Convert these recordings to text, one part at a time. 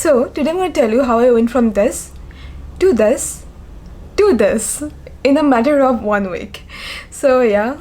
So today I'm going to tell you how I went from this to this to this in a matter of 1 week. So yeah.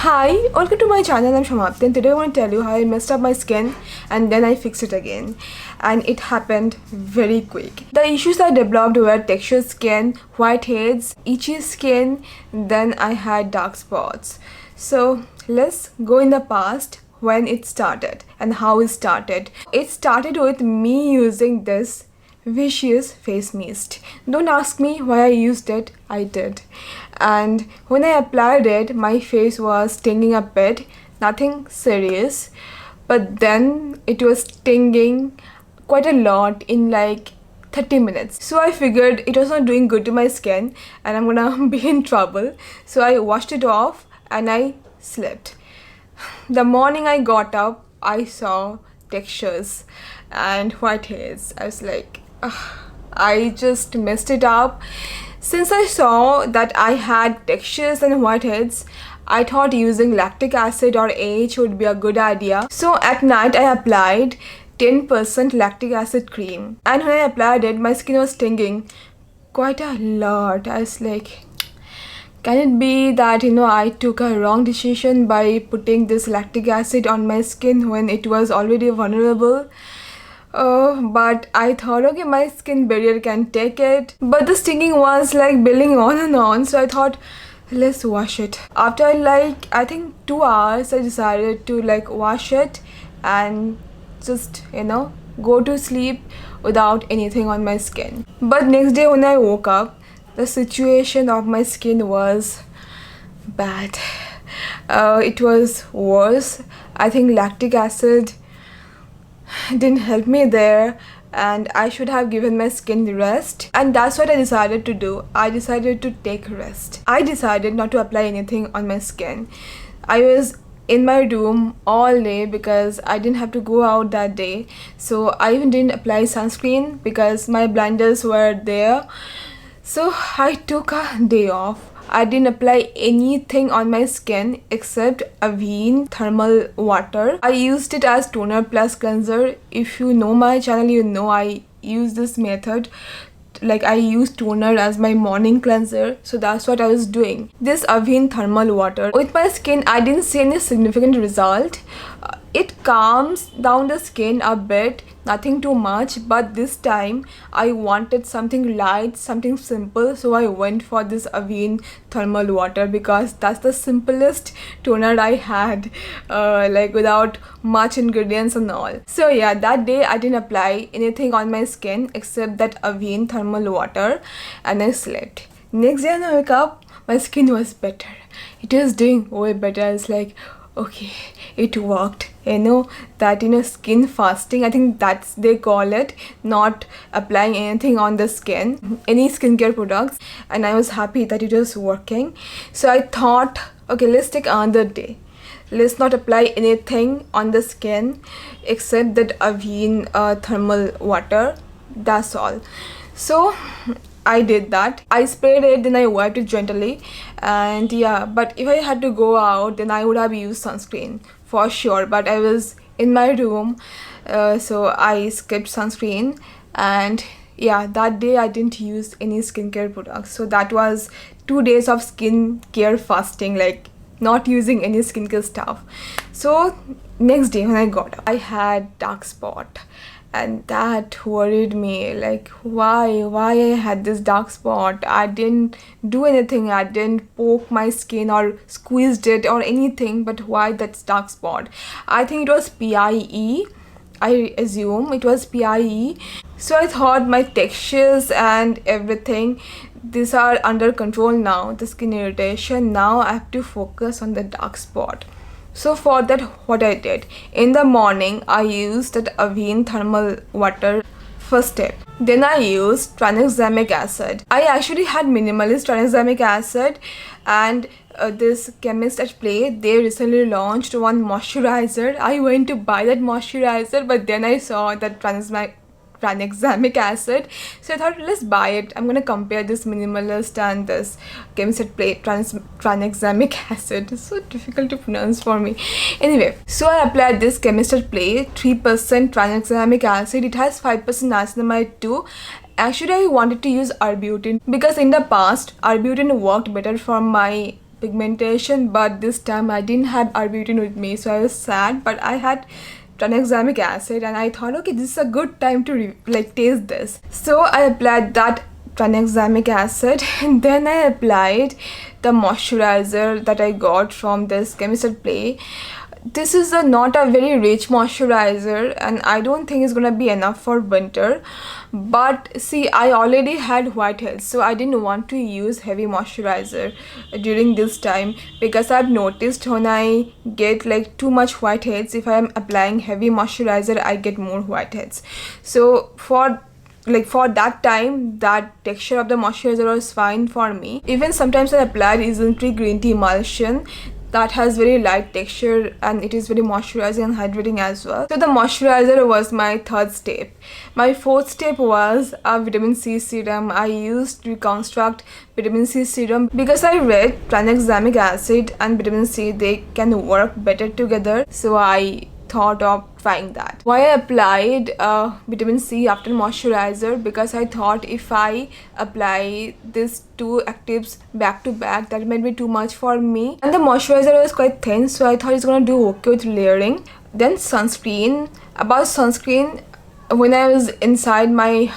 Hi, welcome to my channel. I'm Shamapti and today I want to tell you how I messed up my skin and then I fixed it again. And it happened very quick. The issues I developed were textured skin, whiteheads, itchy skin, then I had dark spots. So let's go in the past when it started and how it started. It started with me using this Vicious face mist. Don't ask me why I used it, I did. And when I applied it, my face was stinging a bit, nothing serious. But then it was stinging quite a lot in like 30 minutes. So I figured it was not doing good to my skin and I'm gonna be in trouble. So I washed it off and I slept. The morning I got up, I saw textures and whiteheads. I was like, ugh, I just messed it up. Since I saw that I had textures and whiteheads, I thought using lactic acid or AH would be a good idea. So at night I applied 10% lactic acid cream. And when I applied it, my skin was stinging quite a lot. I was like, can it be that, I took a wrong decision by putting this lactic acid on my skin when it was already vulnerable? But I thought, okay, my skin barrier can take it. But the stinging was like building on and on, so I thought, let's wash it. After like, I think 2 hours, I decided to like wash it and just, go to sleep without anything on my skin. But next day when I woke up, the situation of my skin was bad. It was worse. I think lactic acid didn't help me there and I should have given my skin rest, and that's what I decided to do. I decided to take rest. I decided not to apply anything on my skin. I was in my room all day because I didn't have to go out that day, so I even didn't apply sunscreen because my blinders were there. So I took a day off. I didn't apply anything on my skin except Avene thermal water. I used it as toner plus cleanser. If you know my channel, you know I use this method. Like I use toner as my morning cleanser, so that's what I was doing. This Avene thermal water. With my skin, I didn't see any significant result. It calms down the skin a bit, nothing too much, but this time I wanted something light, something simple, so I went for this Avene thermal water because that's the simplest toner I had, like without much ingredients and all. So yeah, that day I didn't apply anything on my skin except that Avene thermal water and I slept. Next day when I woke up, my skin was better. It was doing way better. I was like, okay, it worked. Skin fasting, I think that's they call it, not applying anything on the skin, any skincare products, and I was happy that it was working. So I thought, okay, let's take another day. Let's not apply anything on the skin except that Avene thermal water. That's all. So I did that. I sprayed it, then I wiped it gently, and yeah, but if I had to go out, then I would have used sunscreen for sure, but I was in my room, so I skipped sunscreen. And yeah, that day I didn't use any skincare products. So that was 2 days of skincare fasting, like not using any skincare stuff. So next day when I got up, I had dark spot. And that worried me, like why I had this dark spot. I didn't do anything. I didn't poke my skin or squeezed it or anything, but why that dark spot? I think it was PIE. I assume it was PIE. So I thought my textures and everything, these are under control now, the skin irritation. Now I have to focus on the dark spot. So for that, what I did, in the morning I used that Avene thermal water, first step. Then I used tranexamic acid. I actually had minimalist tranexamic acid, and this chemist at Play, they recently launched one moisturizer. I went to buy that moisturizer, but then I saw that tranexamic acid. So I thought, let's buy it. I'm gonna compare this minimalist and this Chemist Play tranexamic acid. It's so difficult to pronounce for me. Anyway, so I applied this Chemist Play 3% tranexamic acid. It has 5% niacinamide too. Actually, I wanted to use arbutin because in the past arbutin worked better for my pigmentation, but this time I didn't have arbutin with me, so I was sad. But I had tranexamic acid and I thought, okay, this is a good time to taste this. So I applied that tranexamic acid and then I applied the moisturizer that I got from this Chemist Play. This is not a very rich moisturizer and I don't think it's gonna be enough for winter. But see, I already had whiteheads, so I didn't want to use heavy moisturizer during this time because I've noticed when I get like too much whiteheads, if I am applying heavy moisturizer, I get more whiteheads. So for that time, that texture of the moisturizer was fine for me. Even sometimes I applied Isntree green tea emulsion that has very light texture and it is very moisturizing and hydrating as well. So the moisturizer was my third step. My fourth step was a vitamin C serum. I used Reconstruct vitamin C serum because I read tranexamic acid and vitamin C, they can work better together. So I thought of trying that. Why I applied vitamin C after moisturizer? Because I thought if I apply these two actives back to back, that might be too much for me. And the moisturizer was quite thin, so I thought it's gonna do okay with layering. Then sunscreen. About sunscreen, when I was inside my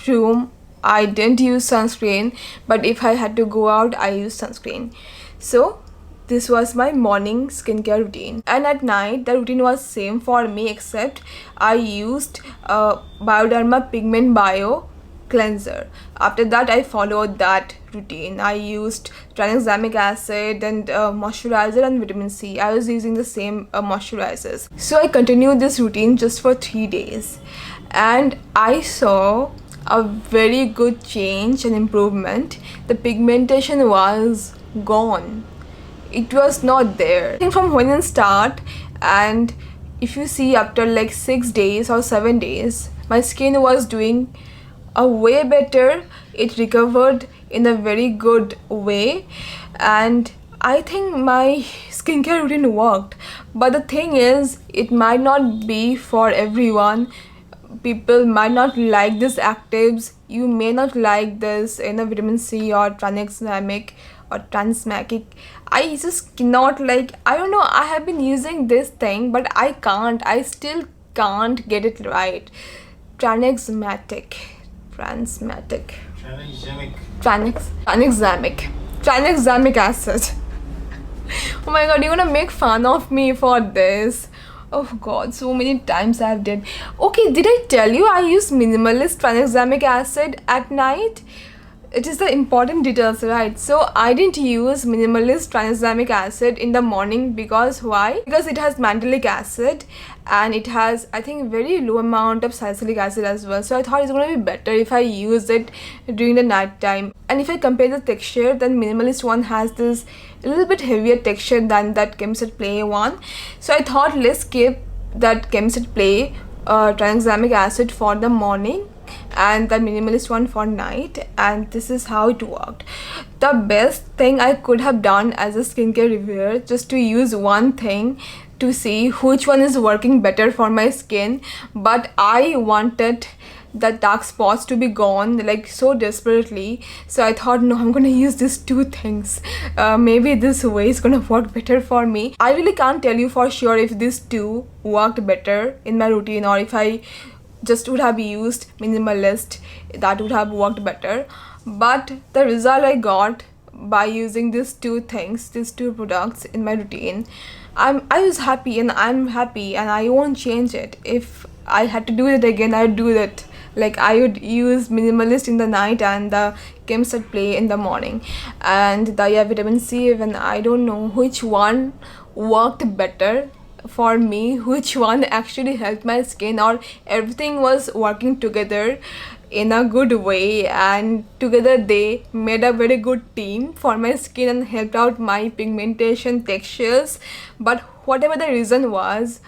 room, I didn't use sunscreen, but if I had to go out, I used sunscreen. So this was my morning skincare routine, and at night the routine was same for me, except I used Bioderma Pigment Bio cleanser. After that I followed that routine. I used tranexamic acid and moisturizer and vitamin C. I was using the same moisturizers. So I continued this routine just for 3 days and I saw a very good change and improvement. The pigmentation was gone. It was not there. I think from when it start, and if you see after like 6 days or 7 days, my skin was doing a way better. It recovered in a very good way and I think my skincare routine worked. But the thing is, it might not be for everyone. People might not like these actives. You may not like this vitamin C or tranexamic or transmatic. I just cannot I don't know, I have been using this thing but I still can't get it right. Tranexamic acid. Oh my god, you're gonna make fun of me for this. Oh god, so many times I've did. Okay, did I tell you I use minimalist tranexamic acid at night? It is the important details, right? So I didn't use minimalist tranexamic acid in the morning because why? Because it has mandelic acid and it has, I think, very low amount of salicylic acid as well. So I thought it's gonna be better if I use it during the night time. And if I compare the texture, then minimalist one has this a little bit heavier texture than that Chemist Play one. So I thought let's skip that Chemist Play tranexamic acid for the morning and the minimalist one for night, and this is how it worked. The best thing I could have done as a skincare reviewer, just to use one thing to see which one is working better for my skin, but I wanted the dark spots to be gone so desperately. So I thought, no, I'm gonna use these two things. Maybe this way is gonna work better for me. I really can't tell you for sure if these two worked better in my routine or if I just would have used minimalist, that would have worked better. But the result I got by using these two things, these two products in my routine, I was happy and I'm happy and I won't change it. If I had to do it again, I would do it. I would use minimalist in the night and the Chemist Play in the morning, and the vitamin C even. I don't know which one worked better for me, which one actually helped my skin, or everything was working together in a good way and together they made a very good team for my skin and helped out my pigmentation textures. But whatever the reason was,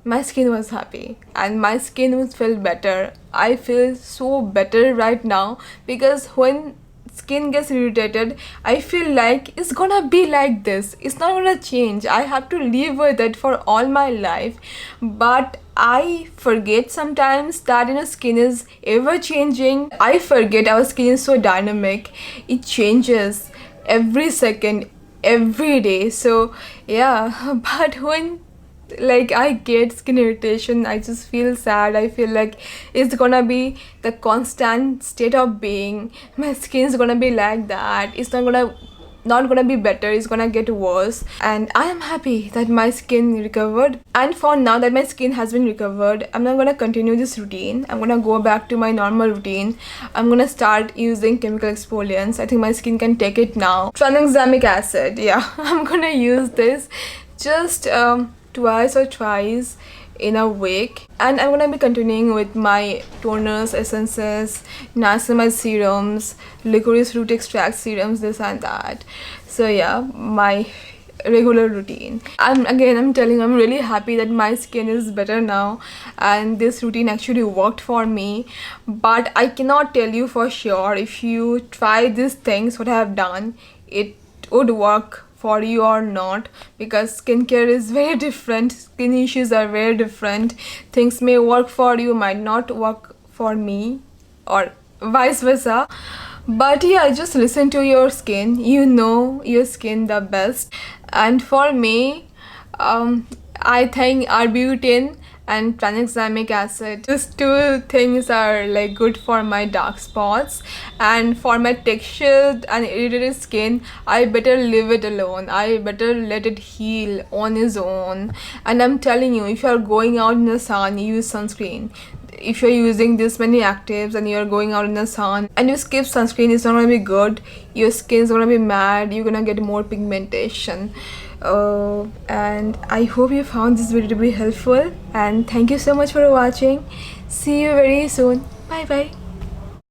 my skin was happy and my skin was felt better. I feel so better right now because when skin gets irritated, I feel like it's gonna be like this. It's not gonna change. I have to live with it for all my life. But I forget sometimes that skin is ever changing. I forget our skin is so dynamic. It changes every second, every day. So yeah, but when like I get skin irritation, I just feel sad. I feel like it's gonna be the constant state of being. My skin is gonna be like that. It's not gonna be better. It's gonna get worse. And I am happy that my skin recovered. And for now that my skin has been recovered, I'm not gonna continue this routine. I'm gonna go back to my normal routine. I'm gonna start using chemical exfoliants. I think my skin can take it now. Tranexamic acid. Yeah, I'm gonna use this just twice or thrice in a week, and I'm gonna be continuing with my toners, essences, niacinamide serums, licorice root extract serums, this and that. So yeah, my regular routine. I'm telling you, I'm really happy that my skin is better now and this routine actually worked for me. But I cannot tell you for sure if you try these things what I have done, it would work for you or not, because skincare is very different. Skin issues are very different. Things may work for you, might not work for me, or vice versa. But yeah, just listen to your skin. You know your skin the best. And for me, I think arbutin and tranexamic acid, these two things are like good for my dark spots. And for my textured and irritated skin, I better leave it alone. I better let it heal on its own. And I'm telling you, if you're going out in the sun, use sunscreen. If you're using this many actives and you're going out in the sun and you skip sunscreen, it's not gonna be good. Your skin's gonna be mad. You're gonna get more pigmentation. And I hope you found this video to be helpful, and thank you so much for watching. See you very soon. Bye bye.